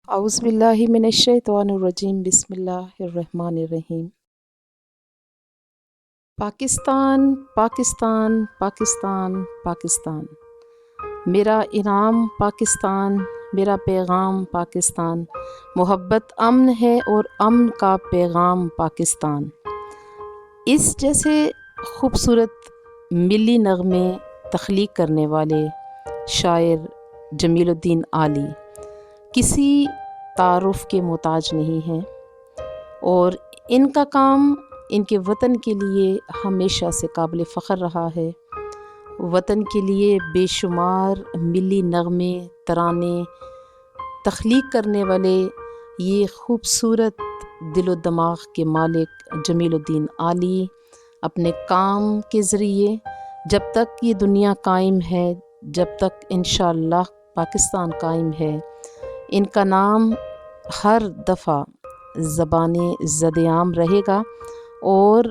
اعوذ باللہ من الشیطان الرجیم بسم اللہ الرحمن الرحیم۔ پاکستان پاکستان پاکستان پاکستان، میرا انعام پاکستان، میرا پیغام پاکستان، محبت امن ہے اور امن کا پیغام پاکستان۔ اس جیسے خوبصورت ملی نغمے تخلیق کرنے والے شاعر جمیل الدین عالی کسی تعارف کے محتاج نہیں ہیں، اور ان کا کام ان کے وطن کے لیے ہمیشہ سے قابل فخر رہا ہے۔ وطن کے لیے بے شمار ملی نغمے ترانے تخلیق کرنے والے یہ خوبصورت دل و دماغ کے مالک جمیل الدین عالی اپنے کام کے ذریعے جب تک یہ دنیا قائم ہے، جب تک انشاءاللہ پاکستان قائم ہے، ان کا نام ہر دفعہ زبان زد عام رہے گا، اور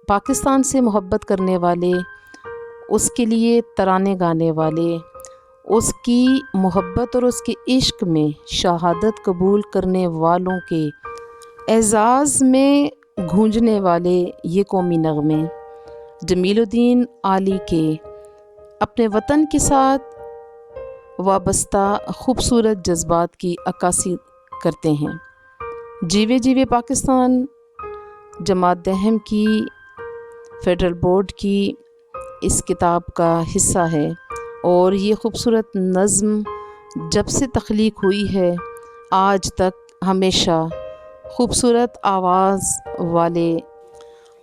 پاکستان سے محبت کرنے والے، اس کے لیے ترانے گانے والے، اس کی محبت اور اس کے عشق میں شہادت قبول کرنے والوں کے اعزاز میں گونجنے والے یہ قومی نغمے جمیل الدین عالی کے اپنے وطن کے ساتھ وابستہ خوبصورت جذبات کی عکاسی کرتے ہیں۔ جیوے جیوے پاکستان جماعت دہم کی فیڈرل بورڈ کی اس کتاب کا حصہ ہے، اور یہ خوبصورت نظم جب سے تخلیق ہوئی ہے آج تک ہمیشہ خوبصورت آواز والے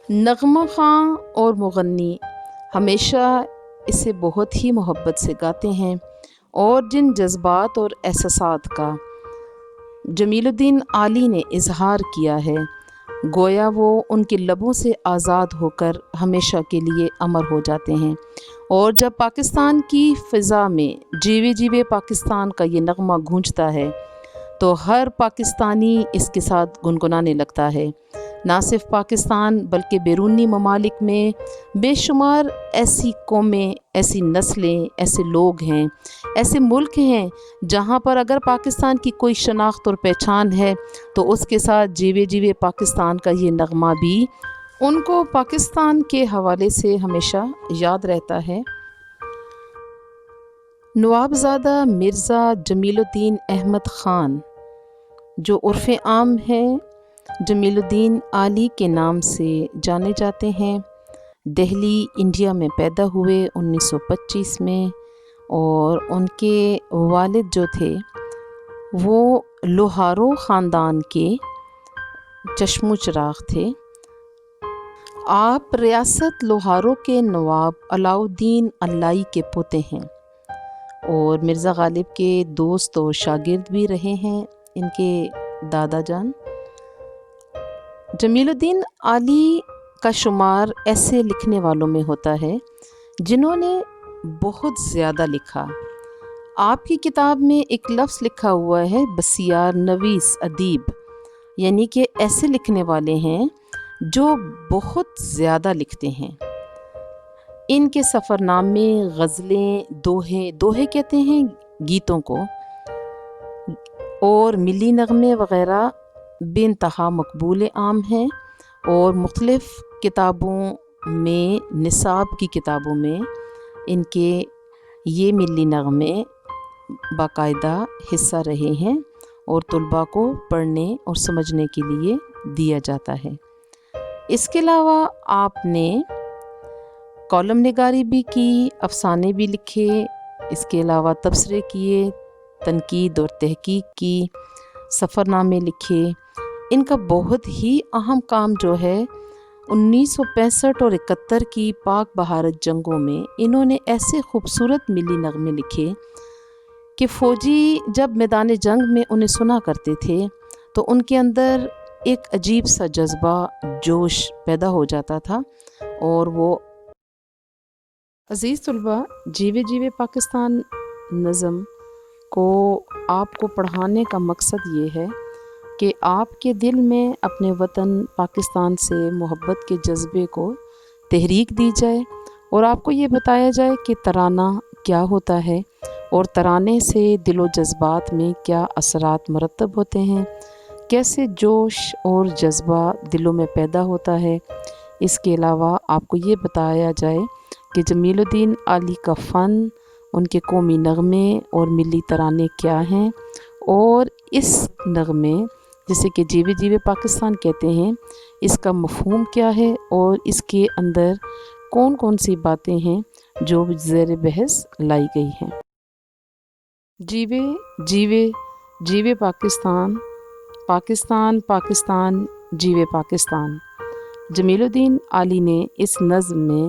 نغمہ خواں اور مغنی ہمیشہ اسے بہت ہی محبت سے گاتے ہیں، اور جن جذبات اور احساسات کا جمیل الدین عالی نے اظہار کیا ہے، گویا وہ ان کے لبوں سے آزاد ہو کر ہمیشہ کے لیے امر ہو جاتے ہیں۔ اور جب پاکستان کی فضا میں جیوے جیوے پاکستان کا یہ نغمہ گونجتا ہے تو ہر پاکستانی اس کے ساتھ گنگنانے لگتا ہے۔ نہ صرف پاکستان بلکہ بیرونی ممالک میں بے شمار ایسی قومیں، ایسی نسلیں، ایسے لوگ ہیں، ایسے ملک ہیں جہاں پر اگر پاکستان کی کوئی شناخت اور پہچان ہے تو اس کے ساتھ جیوے جیوے پاکستان کا یہ نغمہ بھی ان کو پاکستان کے حوالے سے ہمیشہ یاد رہتا ہے۔ نوابزادہ مرزا جمیل الدین احمد خان، جو عرف عام ہے جمیل الدین عالی کے نام سے جانے جاتے ہیں، دہلی انڈیا میں پیدا ہوئے 1925 میں، اور ان کے والد جو تھے وہ لوہارو خاندان کے چشم و چراغ تھے۔ آپ ریاست لوہارو کے نواب علاء الدین الائی کے پوتے ہیں، اور مرزا غالب کے دوست اور شاگرد بھی رہے ہیں ان کے دادا جان۔ جمیل الدین عالی کا شمار ایسے لکھنے والوں میں ہوتا ہے جنہوں نے بہت زیادہ لکھا۔ آپ کی کتاب میں ایک لفظ لکھا ہوا ہے بسیار نویس ادیب، یعنی کہ ایسے لکھنے والے ہیں جو بہت زیادہ لکھتے ہیں۔ ان کے سفر نامے، غزلیں، دوہے کہتے ہیں گیتوں کو، اور ملی نغمے وغیرہ بے انتہا مقبول عام ہیں، اور مختلف کتابوں میں، نصاب کی کتابوں میں ان کے یہ ملی نغمے باقاعدہ حصہ رہے ہیں، اور طلباء کو پڑھنے اور سمجھنے کے لیے دیا جاتا ہے۔ اس کے علاوہ آپ نے کالم نگاری بھی کی، افسانے بھی لکھے، اس کے علاوہ تبصرے کیے، تنقید اور تحقیق کی، سفر نامے لکھے۔ ان کا بہت ہی اہم کام جو ہے 1965 اور 71 کی پاک بھارت جنگوں میں انہوں نے ایسے خوبصورت ملی نغمے لکھے کہ فوجی جب میدان جنگ میں انہیں سنا کرتے تھے تو ان کے اندر ایک عجیب سا جذبہ، جوش پیدا ہو جاتا تھا۔ اور وہ عزیز طلباء، جیوے جیوے پاکستان نظم کو آپ کو پڑھانے کا مقصد یہ ہے کہ آپ کے دل میں اپنے وطن پاکستان سے محبت کے جذبے کو تحریک دی جائے، اور آپ کو یہ بتایا جائے کہ ترانہ کیا ہوتا ہے، اور ترانے سے دل و جذبات میں کیا اثرات مرتب ہوتے ہیں، کیسے جوش اور جذبہ دلوں میں پیدا ہوتا ہے۔ اس کے علاوہ آپ کو یہ بتایا جائے کہ جمیل الدین عالی کا فن، ان کے قومی نغمے اور ملی ترانے کیا ہیں، اور اس نغمے جسے کہ جیوے جیوے پاکستان کہتے ہیں، اس کا مفہوم کیا ہے اور اس کے اندر کون کون سی باتیں ہیں جو زیر بحث لائی گئی ہیں۔ جیوے جیوے جیوے پاکستان، پاکستان پاکستان جیوے پاکستان۔ جمیل الدین عالی نے اس نظم میں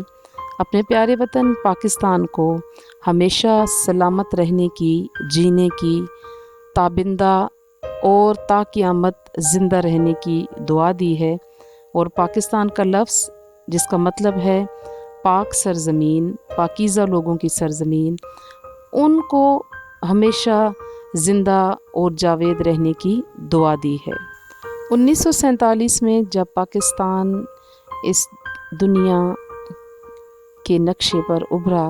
اپنے پیارے وطن پاکستان کو ہمیشہ سلامت رہنے کی، جینے کی، تابندہ اور تا قیامت زندہ رہنے کی دعا دی ہے، اور پاکستان کا لفظ جس کا مطلب ہے پاک سرزمین، پاکیزہ لوگوں کی سرزمین، ان کو ہمیشہ زندہ اور جاوید رہنے کی دعا دی ہے۔ 1947 میں جب پاکستان اس دنیا کے نقشے پر ابھرا،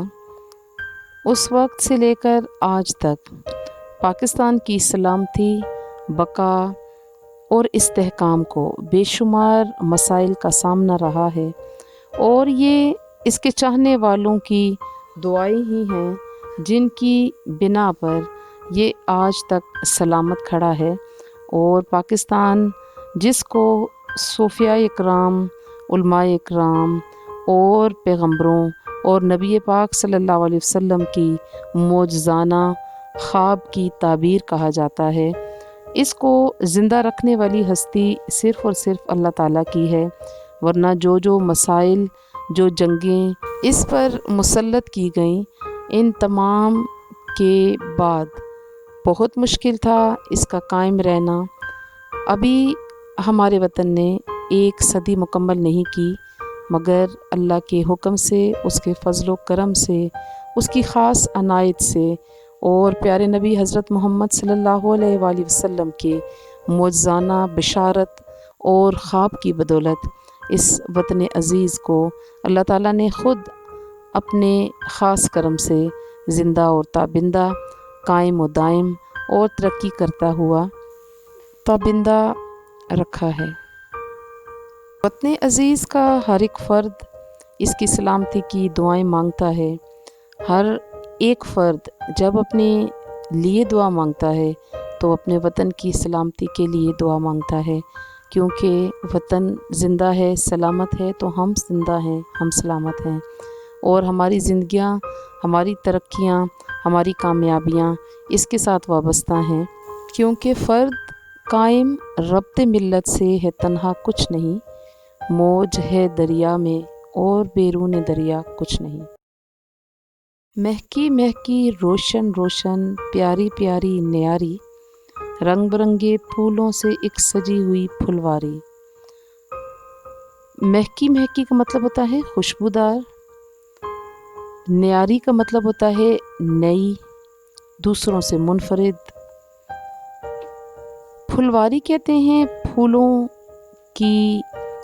اس وقت سے لے کر آج تک پاکستان کی سلامتی، بقا اور استحکام کو بے شمار مسائل کا سامنا رہا ہے، اور یہ اس کے چاہنے والوں کی دعائیں ہی ہیں جن کی بنا پر یہ آج تک سلامت کھڑا ہے۔ اور پاکستان جس کو صوفیاء اکرام، علماء اکرام اور پیغمبروں اور نبی پاک صلی اللہ علیہ وسلم کی معجزانہ خواب کی تعبیر کہا جاتا ہے، اس کو زندہ رکھنے والی ہستی صرف اور صرف اللہ تعالیٰ کی ہے، ورنہ جو مسائل، جو جنگیں اس پر مسلط کی گئیں، ان تمام کے بعد بہت مشکل تھا اس کا قائم رہنا۔ ابھی ہمارے وطن نے 1 صدی مکمل نہیں کی، مگر اللہ کے حکم سے، اس کے فضل و کرم سے، اس کی خاص عنایت سے اور پیارے نبی حضرت محمد صلی اللہ علیہ وآلہ وسلم کے معجزانہ بشارت اور خواب کی بدولت اس وطن عزیز کو اللہ تعالیٰ نے خود اپنے خاص کرم سے زندہ اور تابندہ، قائم و دائم اور ترقی کرتا ہوا تابندہ رکھا ہے۔ وطن عزیز کا ہر ایک فرد اس کی سلامتی کی دعائیں مانگتا ہے۔ ہر ایک فرد جب اپنے لیے دعا مانگتا ہے تو اپنے وطن کی سلامتی کے لیے دعا مانگتا ہے، کیونکہ وطن زندہ ہے، سلامت ہے تو ہم زندہ ہیں، ہم سلامت ہیں، اور ہماری زندگیاں، ہماری ترقیاں، ہماری کامیابیاں اس کے ساتھ وابستہ ہیں، کیونکہ فرد قائم ربط ملت سے ہے تنہا کچھ نہیں، موج ہے دریا میں اور بیرون دریا کچھ نہیں۔ مہکی مہکی روشن روشن پیاری پیاری نیاری، رنگ برنگے پھولوں سے ایک سجی ہوئی پھلواری۔ مہکی مہکی کا مطلب ہوتا ہے خوشبودار، نیاری کا مطلب ہوتا ہے نئی، دوسروں سے منفرد۔ پھلواری کہتے ہیں پھولوں کی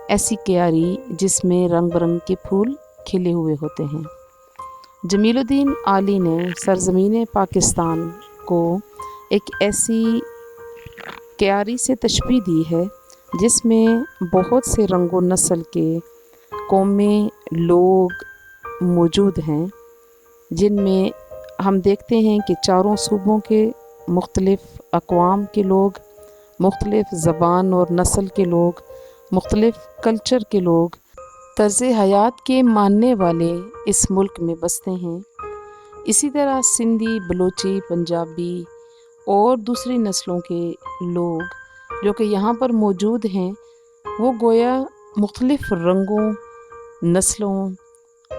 ایسی کیاری جس میں رنگ برنگ کے پھول کھلے ہوئے ہوتے ہیں۔ جمیل الدین عالی نے سرزمین پاکستان کو ایک ایسی کیاری سے تشبیہ دی ہے جس میں بہت سے رنگ و نسل کے قومیں، لوگ موجود ہیں، جن میں ہم دیکھتے ہیں کہ چاروں صوبوں کے مختلف اقوام کے لوگ، مختلف زبان اور نسل کے لوگ، مختلف کلچر کے لوگ، طرز حیات کے ماننے والے اس ملک میں بستے ہیں۔ اسی طرح سندھی، بلوچی، پنجابی اور دوسری نسلوں کے لوگ جو کہ یہاں پر موجود ہیں، وہ گویا مختلف رنگوں، نسلوں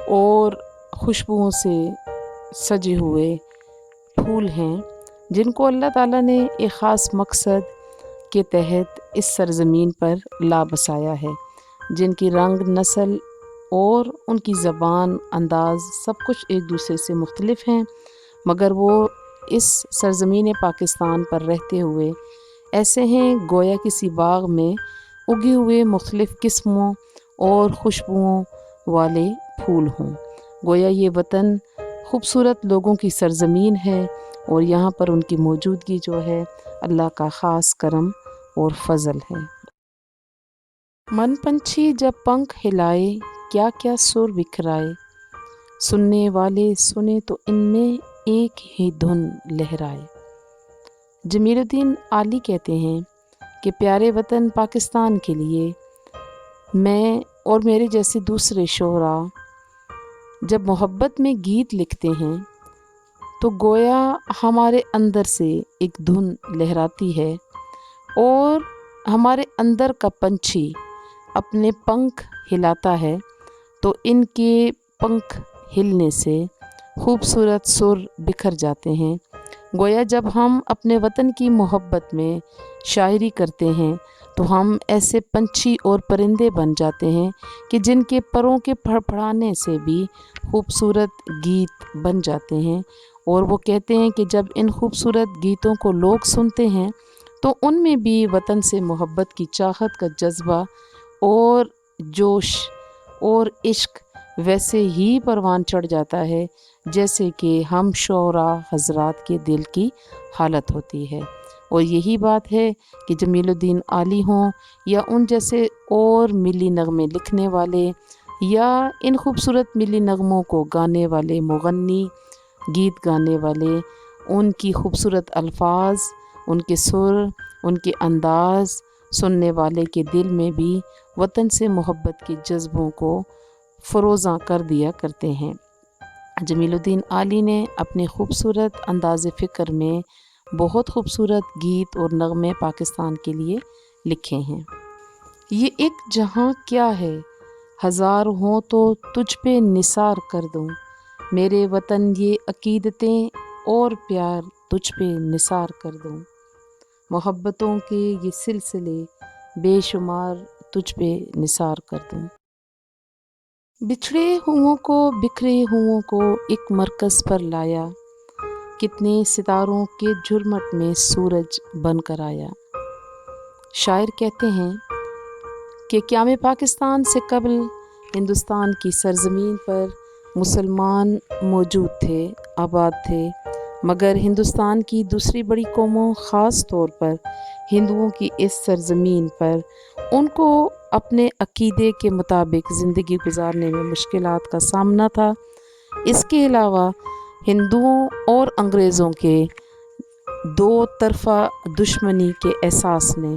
اور خوشبوؤں سے سجے ہوئے پھول ہیں، جن کو اللہ تعالیٰ نے ایک خاص مقصد کے تحت اس سرزمین پر لا بسایا ہے، جن کی رنگ، نسل اور ان کی زبان، انداز سب کچھ ایک دوسرے سے مختلف ہیں، مگر وہ اس سرزمین پاکستان پر رہتے ہوئے ایسے ہیں گویا کسی باغ میں اگے ہوئے مختلف قسموں اور خوشبوؤں والے پھول ہوں۔ گویا یہ وطن خوبصورت لوگوں کی سرزمین ہے اور یہاں پر ان کی موجودگی جو ہے اللہ کا خاص کرم اور فضل ہے۔ من پنچھی جب پنکھ ہلائے کیا کیا سر بکھرائے، سننے والے سنے تو ان میں ایک ہی دھن لہرائے۔ جمیل الدین عالی کہتے ہیں کہ پیارے وطن پاکستان کے لیے میں اور میرے جیسے دوسرے شعراء جب محبت میں گیت لکھتے ہیں تو گویا ہمارے اندر سے ایک دھن لہراتی ہے اور ہمارے اندر کا پنچھی اپنے پنکھ ہلاتا ہے تو ان کے پنکھ ہلنے سے خوبصورت سر بکھر جاتے ہیں۔ گویا جب ہم اپنے وطن کی محبت میں شاعری کرتے ہیں تو ہم ایسے پنچھی اور پرندے بن جاتے ہیں کہ جن کے پروں کے پھڑپھڑانے سے بھی خوبصورت گیت بن جاتے ہیں، اور وہ کہتے ہیں کہ جب ان خوبصورت گیتوں کو لوگ سنتے ہیں تو ان میں بھی وطن سے محبت کی چاہت کا جذبہ اور جوش اور عشق ویسے ہی پروان چڑھ جاتا ہے جیسے کہ ہم شعراء حضرات کے دل کی حالت ہوتی ہے۔ اور یہی بات ہے کہ جمیل الدین عالی ہوں یا ان جیسے اور ملی نغمے لکھنے والے یا ان خوبصورت ملی نغموں کو گانے والے مغنی، گیت گانے والے، ان کی خوبصورت الفاظ، ان کے سر، ان کے انداز سننے والے کے دل میں بھی وطن سے محبت کے جذبوں کو فروزاں کر دیا کرتے ہیں۔ جمیل الدین عالی نے اپنے خوبصورت انداز فکر میں بہت خوبصورت گیت اور نغمے پاکستان کے لیے لکھے ہیں۔ یہ ایک جہاں کیا ہے، ہزار ہوں تو تجھ پہ نثار کر دوں، میرے وطن یہ عقیدتیں اور پیار تجھ پہ نثار کر دوں، محبتوں کے یہ سلسلے بے شمار تجھ پہ نثار کر دوں۔ بچھڑے ہوں کو بکھرے ہوں کو ایک مرکز پر لایا، کتنے ستاروں کے جھرمٹ میں سورج بن کر آیا۔ شاعر کہتے ہیں کہ قیام پاکستان سے قبل ہندوستان کی سرزمین پر مسلمان موجود تھے، آباد تھے، مگر ہندوستان کی دوسری بڑی قوموں خاص طور پر ہندوؤں کی اس سرزمین پر ان کو اپنے عقیدے کے مطابق زندگی گزارنے میں مشکلات کا سامنا تھا۔ اس کے علاوہ ہندوؤں اور انگریزوں کے دو طرفہ دشمنی کے احساس نے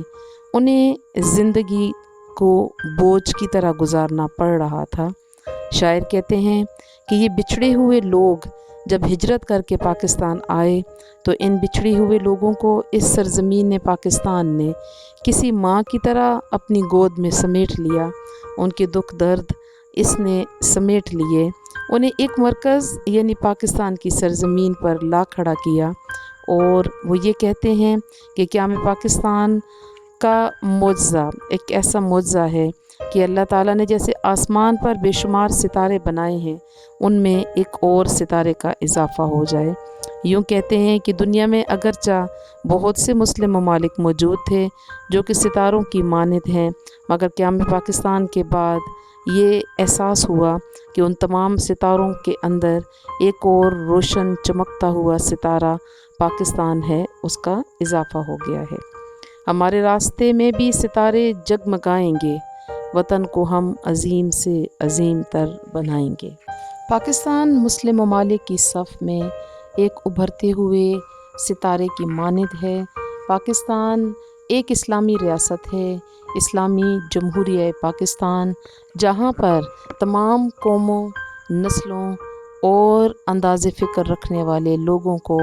انہیں زندگی کو بوجھ کی طرح گزارنا پڑ رہا تھا۔ شاعر کہتے ہیں کہ یہ بچھڑے ہوئے لوگ جب ہجرت کر کے پاکستان آئے تو ان بچھڑے ہوئے لوگوں کو اس سرزمین پاکستان نے کسی ماں کی طرح اپنی گود میں سمیٹ لیا، ان کے دکھ درد اس نے سمیٹ لیے، انہیں ایک مرکز یعنی پاکستان کی سرزمین پر لا کھڑا کیا، اور وہ یہ کہتے ہیں کہ قیام پاکستان کا معجزہ ایک ایسا معجزہ ہے کہ اللہ تعالیٰ نے جیسے آسمان پر بے شمار ستارے بنائے ہیں ان میں ایک اور ستارے کا اضافہ ہو جائے۔ یوں کہتے ہیں کہ دنیا میں اگرچہ بہت سے مسلم ممالک موجود تھے جو کہ ستاروں کی مانند ہیں، مگر قیام پاکستان کے بعد یہ احساس ہوا کہ ان تمام ستاروں کے اندر ایک اور روشن چمکتا ہوا ستارہ پاکستان ہے، اس کا اضافہ ہو گیا ہے۔ ہمارے راستے میں بھی ستارے جگمگائیں گے، وطن کو ہم عظیم سے عظیم تر بنائیں گے۔ پاکستان مسلم ممالک کی صف میں ایک ابھرتے ہوئے ستارے کی مانند ہے۔ پاکستان ایک اسلامی ریاست ہے، اسلامی جمہوریہ پاکستان، جہاں پر تمام قوموں، نسلوں اور انداز فکر رکھنے والے لوگوں کو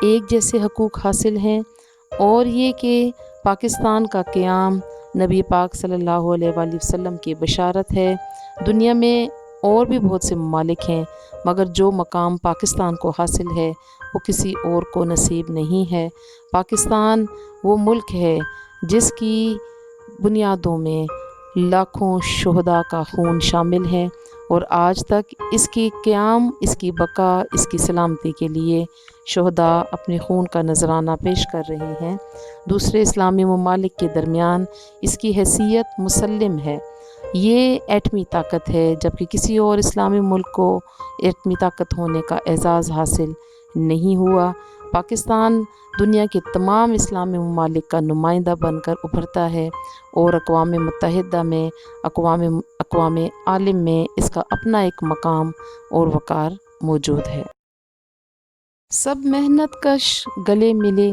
ایک جیسے حقوق حاصل ہیں، اور یہ کہ پاکستان کا قیام نبی پاک صلی اللہ علیہ وآلہ وسلم کی بشارت ہے۔ دنیا میں اور بھی بہت سے ممالک ہیں، مگر جو مقام پاکستان کو حاصل ہے وہ کسی اور کو نصیب نہیں ہے۔ پاکستان وہ ملک ہے جس کی بنیادوں میں لاکھوں شہداء کا خون شامل ہے، اور آج تک اس کی قیام، اس کی بقا، اس کی سلامتی کے لیے شہداء اپنے خون کا نذرانہ پیش کر رہے ہیں۔ دوسرے اسلامی ممالک کے درمیان اس کی حیثیت مسلم ہے۔ یہ ایٹمی طاقت ہے، جبکہ کسی اور اسلامی ملک کو ایٹمی طاقت ہونے کا اعزاز حاصل نہیں ہوا۔ پاکستان دنیا کے تمام اسلامی ممالک کا نمائندہ بن کر ابھرتا ہے اور اقوام متحدہ میں، اقوام عالم میں اس کا اپنا ایک مقام اور وقار موجود ہے۔ سب محنت کش گلے ملے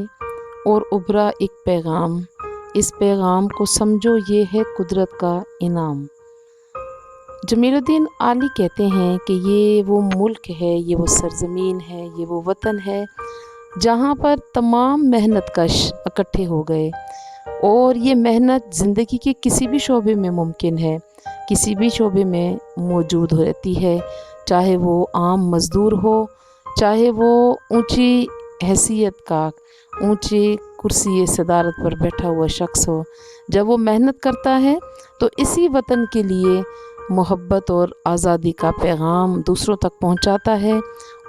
اور ابھرا ایک پیغام، اس پیغام کو سمجھو یہ ہے قدرت کا انعام۔ جمیل الدین عالی کہتے ہیں کہ یہ وہ ملک ہے، یہ وہ سرزمین ہے، یہ وہ وطن ہے جہاں پر تمام محنت کش اکٹھے ہو گئے، اور یہ محنت زندگی کے کسی بھی شعبے میں ممکن ہے، کسی بھی شعبے میں موجود رہتی ہے، چاہے وہ عام مزدور ہو، چاہے وہ اونچی حیثیت کا اونچی کرسی صدارت پر بیٹھا ہوا شخص ہو۔ جب وہ محنت کرتا ہے تو اسی وطن کے لیے محبت اور آزادی کا پیغام دوسروں تک پہنچاتا ہے،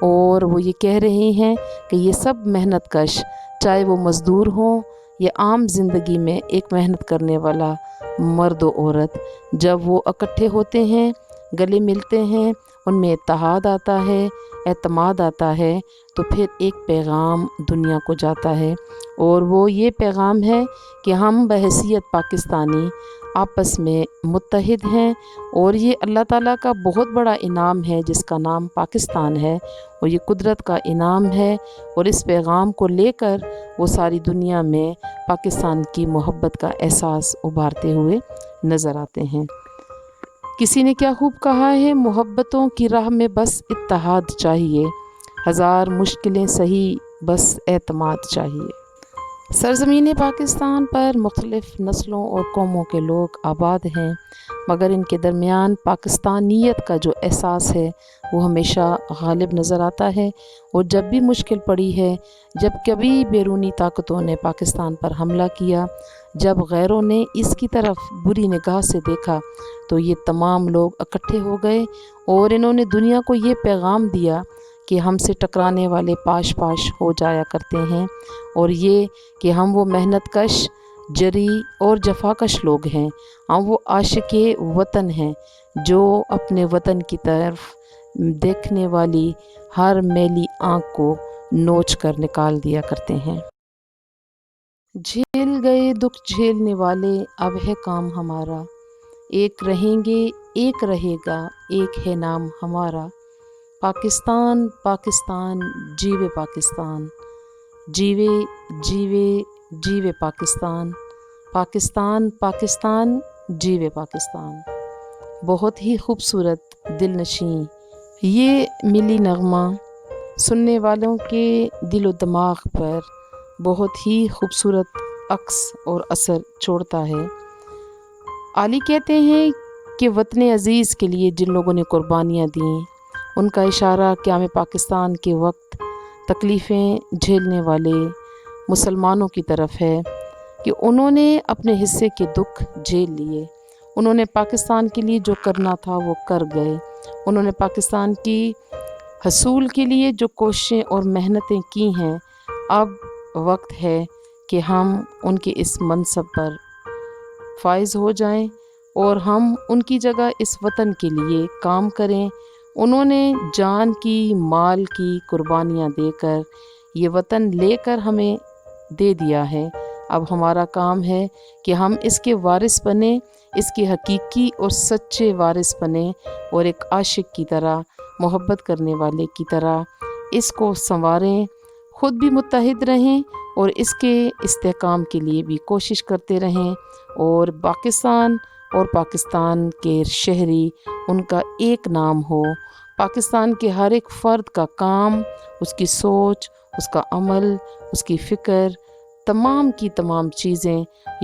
اور وہ یہ کہہ رہے ہیں کہ یہ سب محنت کش، چاہے وہ مزدور ہوں یا عام زندگی میں ایک محنت کرنے والا مرد و عورت، جب وہ اکٹھے ہوتے ہیں، گلے ملتے ہیں، ان میں اتحاد آتا ہے، اعتماد آتا ہے، تو پھر ایک پیغام دنیا کو جاتا ہے، اور وہ یہ پیغام ہے کہ ہم بحیثیت پاکستانی آپس میں متحد ہیں، اور یہ اللہ تعالیٰ کا بہت بڑا انعام ہے جس کا نام پاکستان ہے، اور یہ قدرت کا انعام ہے، اور اس پیغام کو لے کر وہ ساری دنیا میں پاکستان کی محبت کا احساس ابھارتے ہوئے نظر آتے ہیں۔ کسی نے کیا خوب کہا ہے، محبتوں کی راہ میں بس اتحاد چاہیے، ہزار مشکلیں سہی بس اعتماد چاہیے۔ سرزمین پاکستان پر مختلف نسلوں اور قوموں کے لوگ آباد ہیں، مگر ان کے درمیان پاکستانیت کا جو احساس ہے وہ ہمیشہ غالب نظر آتا ہے، اور جب بھی مشکل پڑی ہے، جب کبھی بیرونی طاقتوں نے پاکستان پر حملہ کیا، جب غیروں نے اس کی طرف بری نگاہ سے دیکھا، تو یہ تمام لوگ اکٹھے ہو گئے اور انہوں نے دنیا کو یہ پیغام دیا کہ ہم سے ٹکرانے والے پاش پاش ہو جایا کرتے ہیں، اور یہ کہ ہم وہ محنت کش، جری اور جفاکش لوگ ہیں، ہم وہ عاشق وطن ہیں جو اپنے وطن کی طرف دیکھنے والی ہر میلی آنکھ کو نوچ کر نکال دیا کرتے ہیں۔ جھیل گئے دکھ جھیلنے والے، اب ہے کام ہمارا، ایک رہیں گے ایک رہے گا، ایک ہے نام ہمارا۔ پاکستان پاکستان جیوے پاکستان، جیوے جیوے جیوے پاکستان، پاکستان پاکستان جیوے پاکستان۔ بہت ہی خوبصورت، دل نشیں یہ ملی نغمہ سننے والوں کے دل و دماغ پر بہت ہی خوبصورت عکس اور اثر چھوڑتا ہے۔ عالی کہتے ہیں کہ وطن عزیز کے لیے جن لوگوں نے قربانیاں دیں، ان کا اشارہ قیام پاکستان کے وقت تکلیفیں جھیلنے والے مسلمانوں کی طرف ہے کہ انہوں نے اپنے حصے کے دکھ جھیل لیے، انہوں نے پاکستان کے لیے جو کرنا تھا وہ کر گئے، انہوں نے پاکستان کی حصول کے لیے جو کوششیں اور محنتیں کی ہیں، اب وقت ہے کہ ہم ان کے اس منصب پر فائز ہو جائیں اور ہم ان کی جگہ اس وطن کے لیے کام کریں۔ انہوں نے جان کی، مال کی قربانیاں دے کر یہ وطن لے کر ہمیں دے دیا ہے، اب ہمارا کام ہے کہ ہم اس کے وارث بنیں، اس کے حقیقی اور سچے وارث بنیں، اور ایک عاشق کی طرح، محبت کرنے والے کی طرح اس کو سنواریں، خود بھی متحد رہیں اور اس کے استحکام کے لیے بھی کوشش کرتے رہیں، اور پاکستان اور پاکستان کے شہری ان کا ایک نام ہو، پاکستان کے ہر ایک فرد کا کام، اس کی سوچ، اس کا عمل، اس کی فکر، تمام کی تمام چیزیں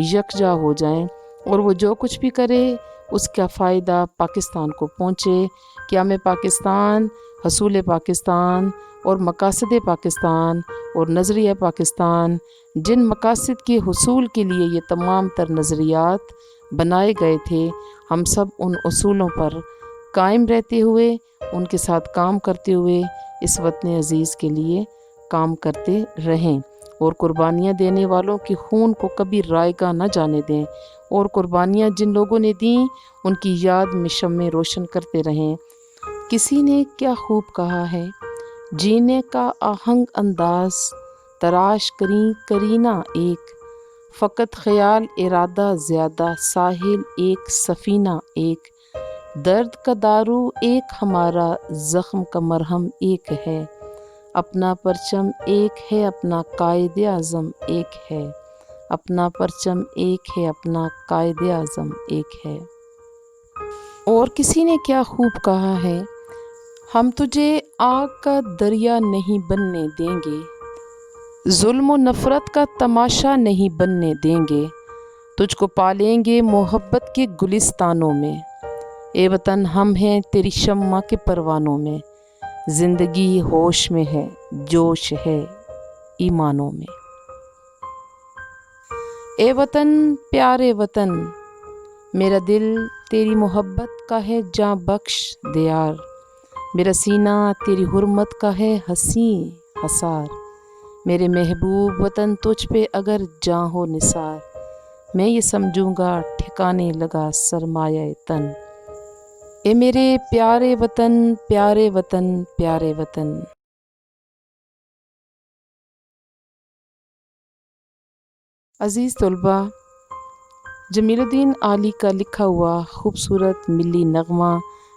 یکجا ہو جائیں، اور وہ جو کچھ بھی کرے اس کا فائدہ پاکستان کو پہنچے۔ قیام پاکستان، حصول پاکستان اور مقاصد پاکستان اور نظریہ پاکستان، جن مقاصد کے حصول کے لیے یہ تمام تر نظریات بنائے گئے تھے، ہم سب ان اصولوں پر قائم رہتے ہوئے، ان کے ساتھ کام کرتے ہوئے اس وطن عزیز کے لیے کام کرتے رہیں۔ اور قربانیاں دینے والوں کے خون کو کبھی رائگاں نہ جانے دیں، اور قربانیاں جن لوگوں نے دیں ان کی یاد میں شمع روشن کرتے رہیں۔ کسی نے کیا خوب کہا ہے، جینے کا آہنگ انداز تراش کرینہ ایک، فقط خیال ارادہ زیادہ ساحل ایک سفینہ ایک، درد کا دارو ایک ہمارا زخم کا مرہم ایک ہے، اپنا پرچم ایک ہے اپنا قائد اعظم ایک ہے، اپنا پرچم ایک ہے اپنا قائد اعظم ایک ہے۔ اور کسی نے کیا خوب کہا ہے، ہم تجھے آگ کا دریا نہیں بننے دیں گے، ظلم و نفرت کا تماشا نہیں بننے دیں گے، تجھ کو پالیں گے محبت کے گلستانوں میں، اے وطن ہم ہیں تیری شمع کے پروانوں میں، زندگی ہوش میں ہے جوش ہے ایمانوں میں۔ اے وطن پیارے وطن، میرا دل تیری محبت کا ہے جاں بخش دیار، میرا سینہ تیری حرمت کا ہے حسین حصار، میرے محبوب وطن تجھ پہ اگر جاں ہو نثار، میں یہ سمجھوں گا ٹھکانے لگا سرمایہ تن، اے میرے پیارے وطن پیارے وطن پیارے وطن۔ عزیز طلباء، جمیل الدین عالی کا لکھا ہوا خوبصورت ملی نغمہ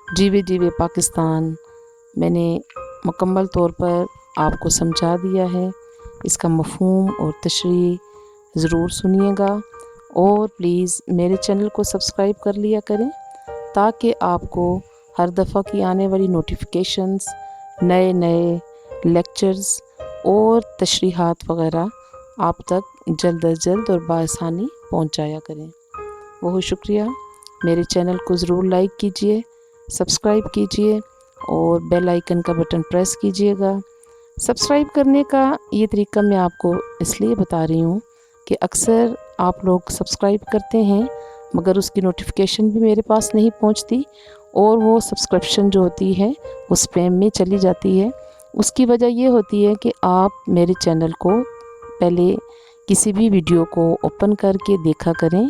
جیوے جیوے پاکستان میں نے مکمل طور پر آپ کو سمجھا دیا ہے۔ اس کا مفہوم اور تشریح ضرور سنیے گا، اور پلیز میرے چینل کو سبسکرائب کر لیا کریں تاکہ آپ کو ہر دفعہ کی آنے والی نوٹیفیکیشنز، نئے لیکچرز اور تشریحات وغیرہ آپ تک جلد از جلد اور بآسانی پہنچ جایا کریں۔ بہت شکریہ۔ میرے چینل کو ضرور لائک کیجئے، سبسکرائب کیجئے اور بیل آئیکن کا بٹن پریس کیجئے گا۔ سبسکرائب کرنے کا یہ طریقہ میں آپ کو اس لیے بتا رہی ہوں کہ اکثر آپ لوگ سبسکرائب کرتے ہیں مگر اس کی نوٹیفیکیشن بھی میرے پاس نہیں پہنچتی، اور وہ سبسکرپشن جو ہوتی ہے وہ اسپیم میں چلی جاتی ہے۔ اس کی وجہ یہ ہوتی ہے کہ آپ میرے چینل کو پہلے کسی بھی ویڈیو کو اوپن کر کے دیکھا کریں،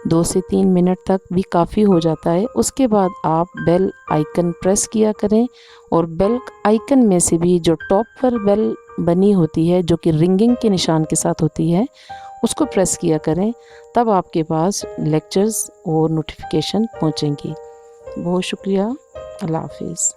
2 سے 3 منٹ تک بھی کافی ہو جاتا ہے۔ اس کے بعد آپ بیل آئیکن پریس کیا کریں، اور بیل آئیکن میں سے بھی جو ٹاپ پر بیل بنی ہوتی ہے جو کہ رنگنگ کے نشان کے ساتھ ہوتی ہے، اس کو پریس کیا کریں، تب آپ کے پاس لیکچرز اور نوٹیفیکیشن پہنچیں گی۔ بہت شکریہ۔ اللہ حافظ۔